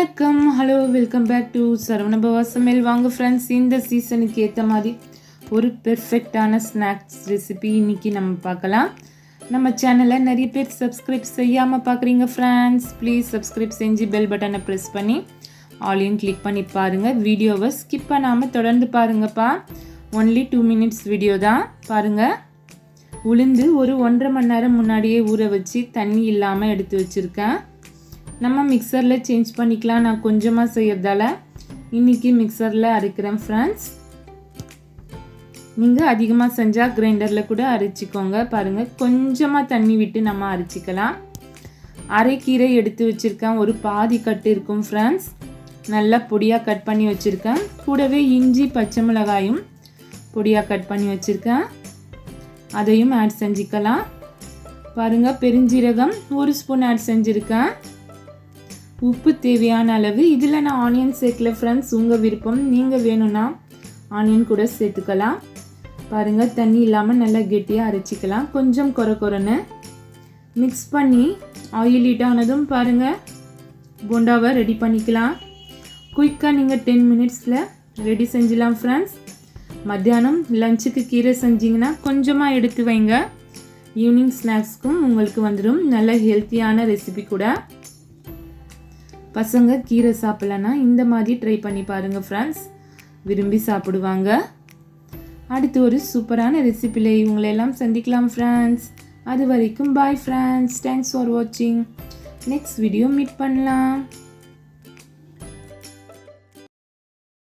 வணக்கம், hello, welcome back to Saravanabhava சமையல். வாங்க ஃப்ரெண்ட்ஸ், இந்த சீசனுக்கு ஏற்ற மாதிரி ஒரு பெர்ஃபெக்டான ஸ்நாக்ஸ் ரெசிபி இன்றைக்கி நம்ம பார்க்கலாம். நம்ம சேனலை நிறைய பேர் சப்ஸ்கிரைப் செய்யாமல் பார்க்குறீங்க ஃப்ரெண்ட்ஸ். ப்ளீஸ் சப்ஸ்கிரைப் செஞ்சு பெல் பட்டனை ப்ரெஸ் பண்ணி ஆலையும் கிளிக் பண்ணி பாருங்கள். வீடியோவை ஸ்கிப் பண்ணாமல் தொடர்ந்து பாருங்கப்பா. ஒன்லி 2 minutes வீடியோ தான் பாருங்கள். உளுந்து ஒரு 1.5 மணி நேரம் முன்னாடியே ஊற வச்சு தண்ணி இல்லாமல் எடுத்து வச்சுருக்கேன். நம்ம மிக்சரில் சேஞ்ச் பண்ணிக்கலாம். நான் கொஞ்சமாக செய்யறதால இன்றைக்கி மிக்சரில் அரைக்கிறேன் ஃப்ரெண்ட்ஸ். நீங்கள் அதிகமாக செஞ்சால் கிரைண்டரில் கூட அரைச்சிக்கோங்க. பாருங்கள், கொஞ்சமாக தண்ணி விட்டு நம்ம அரைச்சிக்கலாம். அரைக்கீரை எடுத்து வச்சுருக்கேன், ஒரு பாதி கட்டு இருக்கும் ஃப்ரெண்ட்ஸ். நல்லா பொடியாக கட் பண்ணி வச்சுருக்கேன். கூடவே இஞ்சி பச்சை மிளகாயும் பொடியாக கட் பண்ணி வச்சுருக்கேன், அதையும் ஆட் செஞ்சுக்கலாம். பாருங்கள், பெருஞ்சீரகம் 1 ஸ்பூன் ஆட் செஞ்சுருக்கேன். உப்பு தேவையான அளவு. இதில் நான் ஆனியன் சேர்க்கல ஃப்ரெண்ட்ஸ், உங்கள் விருப்பம். நீங்கள் வேணும்னா ஆனியன் கூட சேர்த்துக்கலாம். பாருங்கள், தண்ணி இல்லாமல் நல்லா கெட்டியாக அரைச்சிக்கலாம். கொஞ்சம் கொரன்னு மிக்ஸ் பண்ணி ஆயில் ஹீட் ஆனதும் பாருங்கள் போண்டாவை ரெடி பண்ணிக்கலாம். குயிக்காக நீங்கள் 10 minutesல ரெடி செஞ்சிடலாம் ஃப்ரெண்ட்ஸ். மத்தியானம் லஞ்சுக்கு கீரை செஞ்சிங்கன்னா கொஞ்சமாக எடுத்து வைங்க. ஈவினிங் ஸ்நாக்ஸ்க்கும் உங்களுக்கு வந்துடும். நல்ல ஹெல்த்தியான ரெசிபி கூட. பசங்க கீரை சாப்பிட்லன்னா இந்த மாதிரி ட்ரை பண்ணி பாருங்கள் ஃப்ரெண்ட்ஸ், விரும்பி சாப்பிடுவாங்க. அடுத்து ஒரு சூப்பரான ரெசிபியில் இவங்களெல்லாம் சந்திக்கலாம் ஃப்ரெண்ட்ஸ். அது வரைக்கும் பாய் ஃப்ரெண்ட்ஸ். தேங்க்ஸ் ஃபார் வாட்சிங். நெக்ஸ்ட் வீடியோ மீட் பண்ணலாம்.